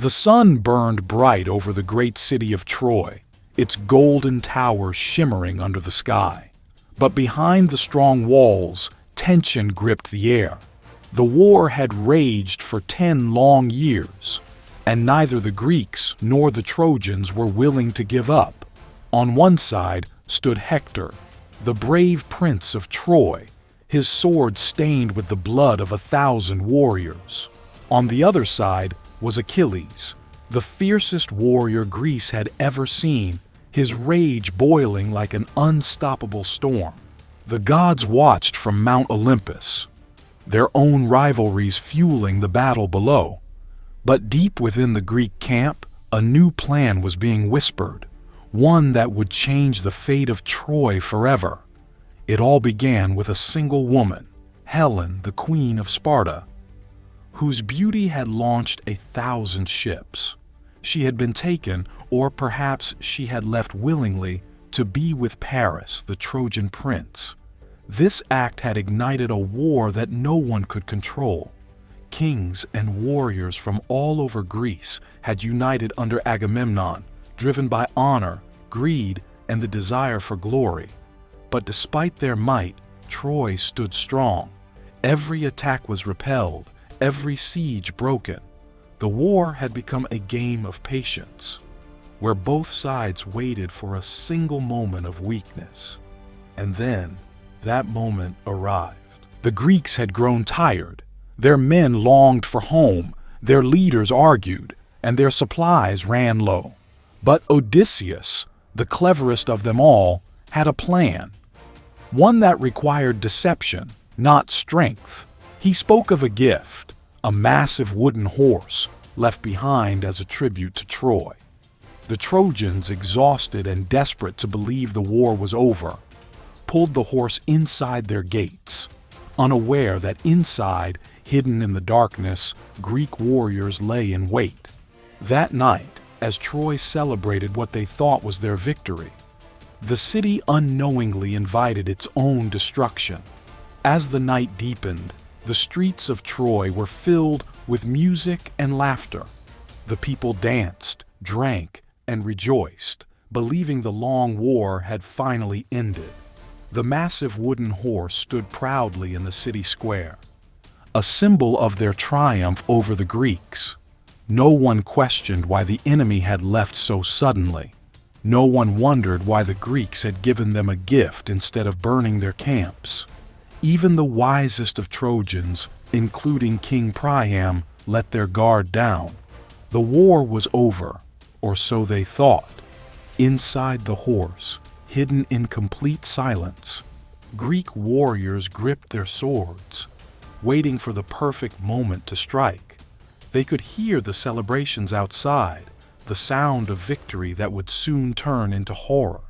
The sun burned bright over the great city of Troy, its golden towers shimmering under the sky. But behind the strong walls, tension gripped the air. The war had raged for 10 long years, and neither the Greeks nor the Trojans were willing to give up. On one side stood Hector, the brave prince of Troy, his sword stained with the blood of 1,000 warriors. On the other side was Achilles, the fiercest warrior Greece had ever seen, his rage boiling like an unstoppable storm. The gods watched from Mount Olympus, their own rivalries fueling the battle below. But deep within the Greek camp, a new plan was being whispered, one that would change the fate of Troy forever. It all began with a single woman, Helen, the queen of Sparta, whose beauty had launched 1,000 ships. She had been taken, or perhaps she had left willingly, to be with Paris, the Trojan prince. This act had ignited a war that no one could control. Kings and warriors from all over Greece had united under Agamemnon, driven by honor, greed, and the desire for glory. But despite their might, Troy stood strong. Every attack was repelled, every siege broken. The war had become a game of patience, where both sides waited for a single moment of weakness. And then, that moment arrived. The Greeks had grown tired. Their men longed for home, their leaders argued, and their supplies ran low. But Odysseus, the cleverest of them all, had a plan. One that required deception, not strength. He spoke of a gift, a massive wooden horse left behind as a tribute to Troy. The Trojans, exhausted and desperate to believe the war was over, pulled the horse inside their gates, unaware that inside, hidden in the darkness, Greek warriors lay in wait. That night, as Troy celebrated what they thought was their victory, the city unknowingly invited its own destruction. As the night deepened, the streets of Troy were filled with music and laughter. The people danced, drank, and rejoiced, believing the long war had finally ended. The massive wooden horse stood proudly in the city square, a symbol of their triumph over the Greeks. No one questioned why the enemy had left so suddenly. No one wondered why the Greeks had given them a gift instead of burning their camps. Even the wisest of Trojans, including King Priam, let their guard down. The war was over, or so they thought. Inside the horse, hidden in complete silence, Greek warriors gripped their swords, waiting for the perfect moment to strike. They could hear the celebrations outside, the sound of victory that would soon turn into horror.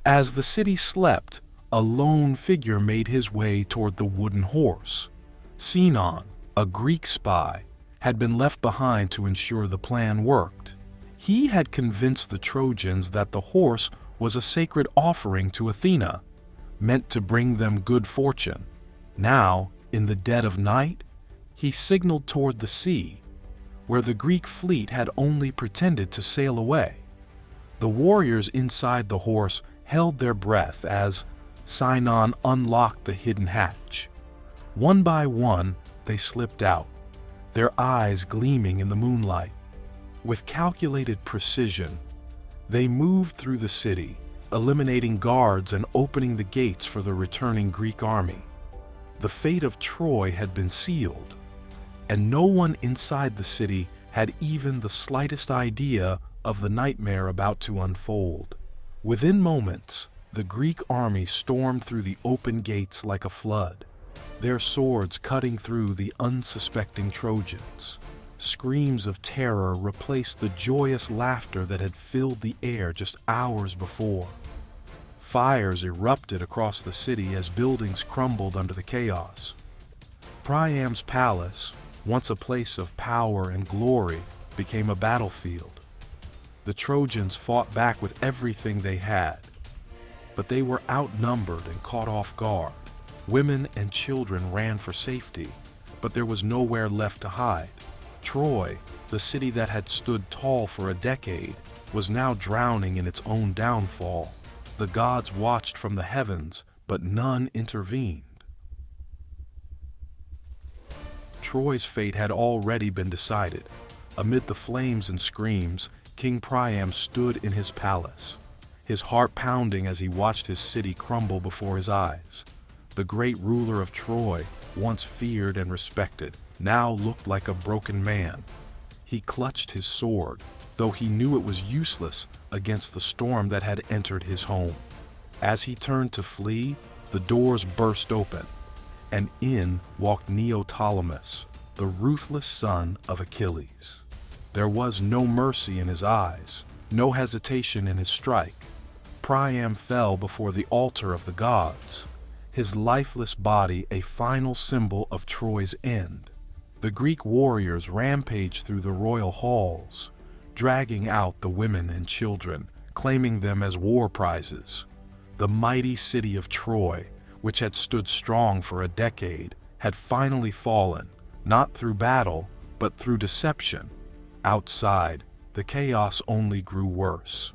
As the city slept, a lone figure made his way toward the wooden horse. Sinon, a Greek spy, had been left behind to ensure the plan worked. He had convinced the Trojans that the horse was a sacred offering to Athena, meant to bring them good fortune. Now, in the dead of night, he signaled toward the sea, where the Greek fleet had only pretended to sail away. The warriors inside the horse held their breath as Sinon unlocked the hidden hatch. One by one, they slipped out, their eyes gleaming in the moonlight. With calculated precision, they moved through the city, eliminating guards and opening the gates for the returning Greek army. The fate of Troy had been sealed, and no one inside the city had even the slightest idea of the nightmare about to unfold. Within moments, the Greek army stormed through the open gates like a flood, their swords cutting through the unsuspecting Trojans. Screams of terror replaced the joyous laughter that had filled the air just hours before. Fires erupted across the city as buildings crumbled under the chaos. Priam's palace, once a place of power and glory, became a battlefield. The Trojans fought back with everything they had, but they were outnumbered and caught off guard. Women and children ran for safety, but there was nowhere left to hide. Troy, The city that had stood tall for a decade was now drowning in its own downfall. The gods watched from the heavens, but none intervened. Troy's fate had already been decided. Amid the flames and screams, King Priam stood in his palace, his heart pounding as he watched his city crumble before his eyes. The great ruler of Troy, once feared and respected, now looked like a broken man. He clutched his sword, though he knew it was useless against the storm that had entered his home. As he turned to flee, the doors burst open, and in walked Neoptolemus, the ruthless son of Achilles. There was no mercy in his eyes, no hesitation in his strike. Priam fell before the altar of the gods, his lifeless body a final symbol of Troy's end. The Greek warriors rampaged through the royal halls, dragging out the women and children, claiming them as war prizes. The mighty city of Troy, which had stood strong for a decade, had finally fallen, not through battle, but through deception. Outside, the chaos only grew worse.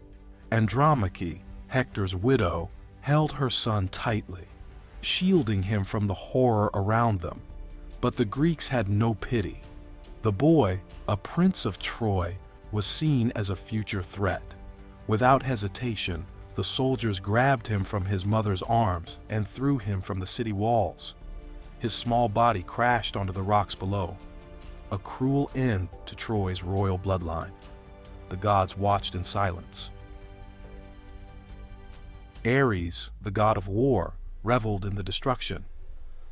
Andromache, Hector's widow, held her son tightly, shielding him from the horror around them. But the Greeks had no pity. The boy, a prince of Troy, was seen as a future threat. Without hesitation, the soldiers grabbed him from his mother's arms and threw him from the city walls. His small body crashed onto the rocks below. A cruel end to Troy's royal bloodline. The gods watched in silence. Ares, the god of war, reveled in the destruction,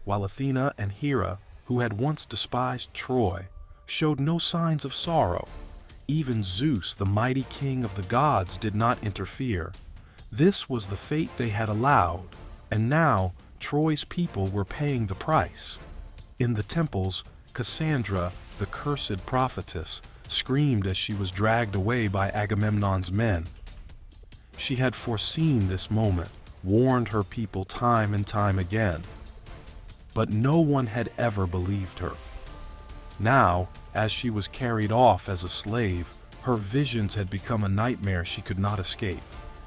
while Athena and Hera, who had once despised Troy, showed no signs of sorrow. Even Zeus, the mighty king of the gods, did not interfere. This was the fate they had allowed, and now Troy's people were paying the price. In the temples, Cassandra, the cursed prophetess, screamed as she was dragged away by Agamemnon's men. She had foreseen this moment, warned her people time and time again. But no one had ever believed her. Now, as she was carried off as a slave, her visions had become a nightmare she could not escape.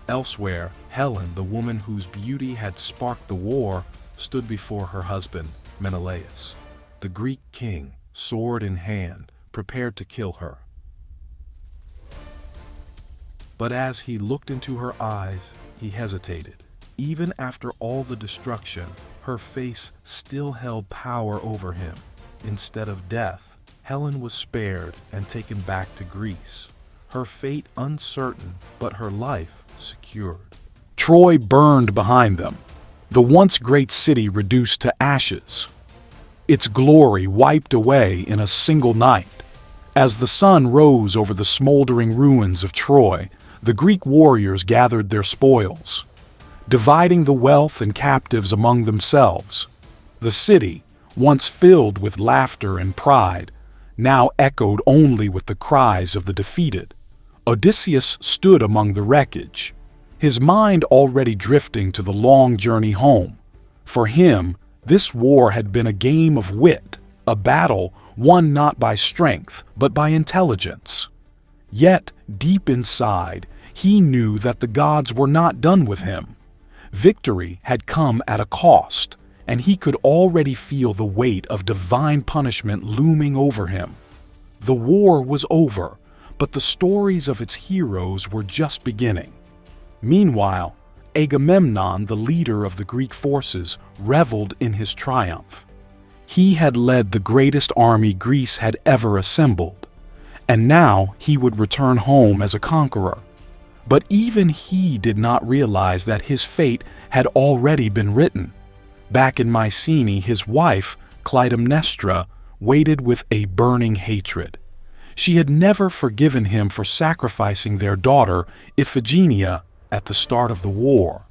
Elsewhere, Helen, the woman whose beauty had sparked the war, stood before her husband, Menelaus, the Greek king, sword in hand, prepared to kill her. But as he looked into her eyes, he hesitated. Even after all the destruction, her face still held power over him. Instead of death, Helen was spared and taken back to Greece, her fate uncertain, but her life secured. Troy burned behind them, the once great city reduced to ashes, its glory wiped away in a single night. As the sun rose over the smoldering ruins of Troy, the Greek warriors gathered their spoils, dividing the wealth and captives among themselves. The city, once filled with laughter and pride, now echoed only with the cries of the defeated. Odysseus stood among the wreckage, his mind already drifting to the long journey home. For him, this war had been a game of wit, a battle won not by strength, but by intelligence. Yet, deep inside, he knew that the gods were not done with him. Victory had come at a cost, and he could already feel the weight of divine punishment looming over him. The war was over, but the stories of its heroes were just beginning. Meanwhile, Agamemnon, the leader of the Greek forces, reveled in his triumph. He had led the greatest army Greece had ever assembled, and now he would return home as a conqueror. But even he did not realize that his fate had already been written. Back in Mycenae, his wife, Clytemnestra, waited with a burning hatred. She had never forgiven him for sacrificing their daughter, Iphigenia, at the start of the war.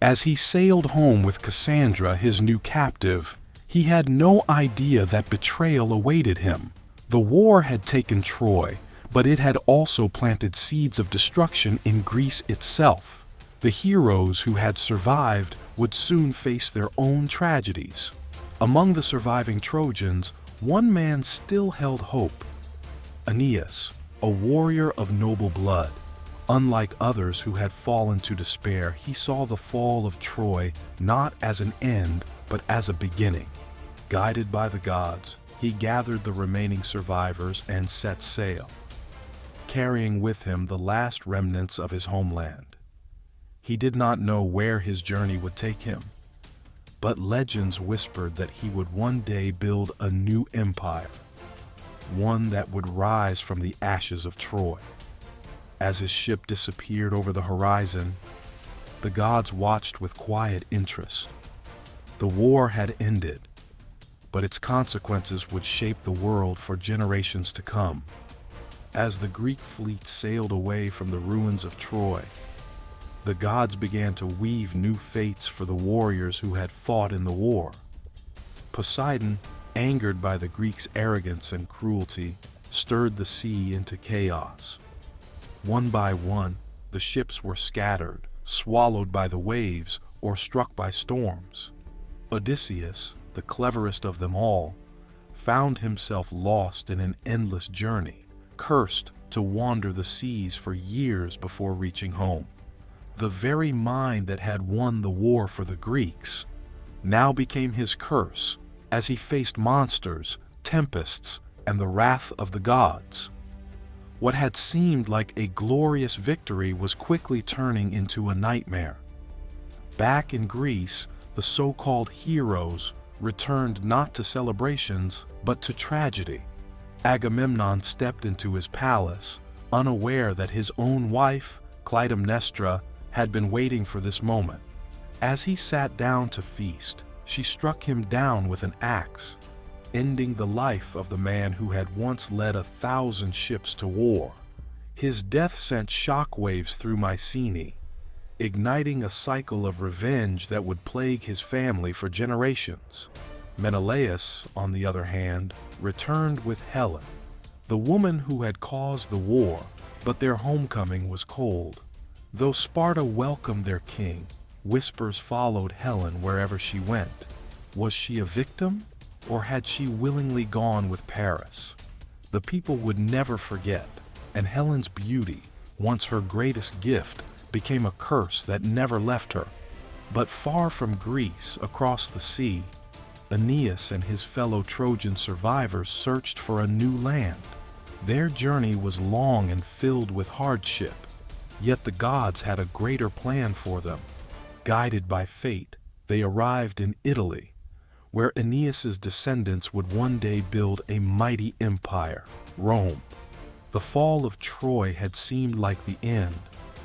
As he sailed home with Cassandra, his new captive, he had no idea that betrayal awaited him. The war had taken Troy, but it had also planted seeds of destruction in Greece itself. The heroes who had survived would soon face their own tragedies. Among the surviving Trojans, one man still held hope. Aeneas, a warrior of noble blood. Unlike others who had fallen to despair, he saw the fall of Troy not as an end, but as a beginning. Guided by the gods, he gathered the remaining survivors and set sail, carrying with him the last remnants of his homeland. He did not know where his journey would take him, but legends whispered that he would one day build a new empire, one that would rise from the ashes of Troy. As his ship disappeared over the horizon, the gods watched with quiet interest. The war had ended, but its consequences would shape the world for generations to come. As the Greek fleet sailed away from the ruins of Troy, the gods began to weave new fates for the warriors who had fought in the war. Poseidon, angered by the Greeks' arrogance and cruelty, stirred the sea into chaos. One by one, the ships were scattered, swallowed by the waves, or struck by storms. Odysseus, the cleverest of them all, found himself lost in an endless journey, cursed to wander the seas for years before reaching home. The very mind that had won the war for the Greeks now became his curse as he faced monsters, tempests, and the wrath of the gods. What had seemed like a glorious victory was quickly turning into a nightmare. Back in Greece, the so-called heroes returned not to celebrations, but to tragedy. Agamemnon stepped into his palace, unaware that his own wife, Clytemnestra, had been waiting for this moment. As he sat down to feast, she struck him down with an axe, ending the life of the man who had once led 1,000 ships to war. His death sent shockwaves through Mycenae, igniting a cycle of revenge that would plague his family for generations. Menelaus, on the other hand, returned with Helen, the woman who had caused the war, but their homecoming was cold. Though Sparta welcomed their king, whispers followed Helen wherever she went. Was she a victim, or had she willingly gone with Paris? The people would never forget, and Helen's beauty, once her greatest gift, became a curse that never left her. But far from Greece, across the sea, Aeneas and his fellow Trojan survivors searched for a new land. Their journey was long and filled with hardship, yet the gods had a greater plan for them. Guided by fate, they arrived in Italy, where Aeneas's descendants would one day build a mighty empire, Rome. The fall of Troy had seemed like the end,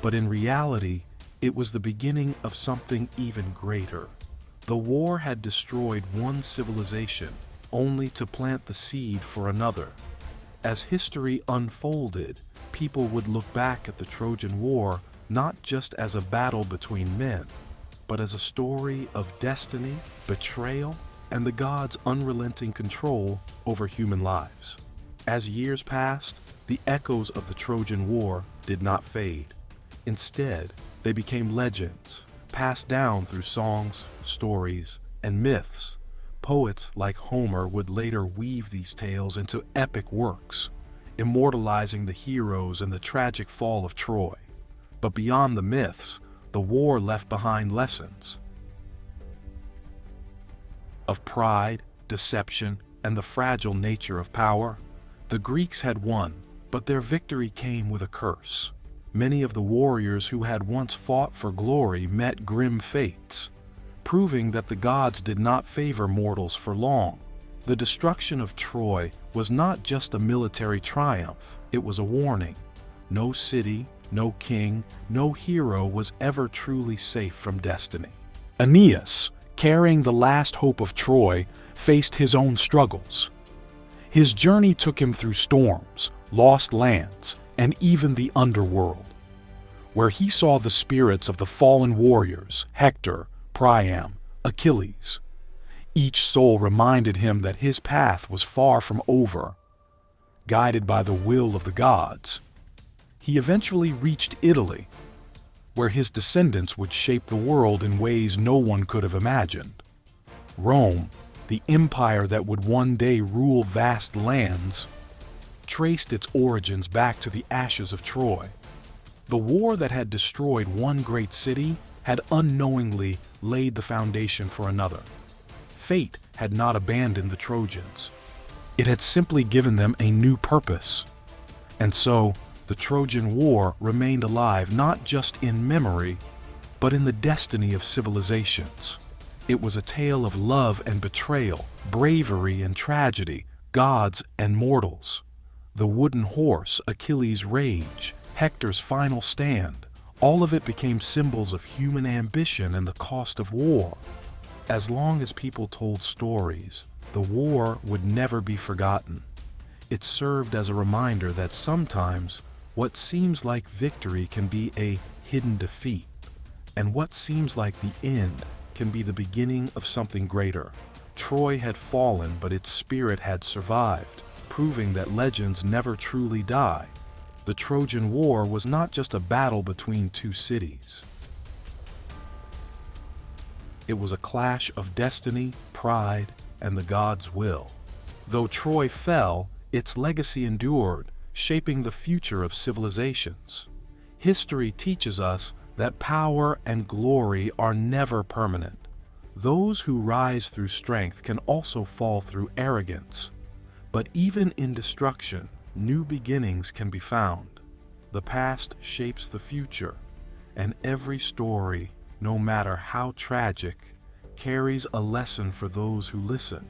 but in reality, it was the beginning of something even greater. The war had destroyed one civilization, only to plant the seed for another. As history unfolded, people would look back at the Trojan War not just as a battle between men, but as a story of destiny, betrayal, and the gods' unrelenting control over human lives. As years passed, the echoes of the Trojan War did not fade. Instead, they became legends, passed down through songs, stories, and myths. Poets like Homer would later weave these tales into epic works, immortalizing the heroes and the tragic fall of Troy. But beyond the myths, the war left behind lessons of pride, deception, and the fragile nature of power. The Greeks had won, but their victory came with a curse. Many of the warriors who had once fought for glory met grim fates, proving that the gods did not favor mortals for long. The destruction of Troy was not just a military triumph, it was a warning. No city, no king, no hero was ever truly safe from destiny. Aeneas, carrying the last hope of Troy, faced his own struggles. His journey took him through storms, lost lands, and even the underworld, where he saw the spirits of the fallen warriors, Hector, Priam, Achilles. Each soul reminded him that his path was far from over. Guided by the will of the gods, he eventually reached Italy, where his descendants would shape the world in ways no one could have imagined. Rome, the empire that would one day rule vast lands, traced its origins back to the ashes of Troy. The war that had destroyed one great city had unknowingly laid the foundation for another. Fate had not abandoned the Trojans. It had simply given them a new purpose. And so, the Trojan War remained alive not just in memory, but in the destiny of civilizations. It was a tale of love and betrayal, bravery and tragedy, gods and mortals. The wooden horse, Achilles' rage, Hector's final stand, all of it became symbols of human ambition and the cost of war. As long as people told stories, the war would never be forgotten. It served as a reminder that sometimes what seems like victory can be a hidden defeat, and what seems like the end can be the beginning of something greater. Troy had fallen, but its spirit had survived, proving that legends never truly die. The Trojan War was not just a battle between two cities. It was a clash of destiny, pride, and the gods' will. Though Troy fell, its legacy endured, shaping the future of civilizations. History teaches us that power and glory are never permanent. Those who rise through strength can also fall through arrogance. But even in destruction, new beginnings can be found. The past shapes the future, and every story, no matter how tragic, carries a lesson for those who listen.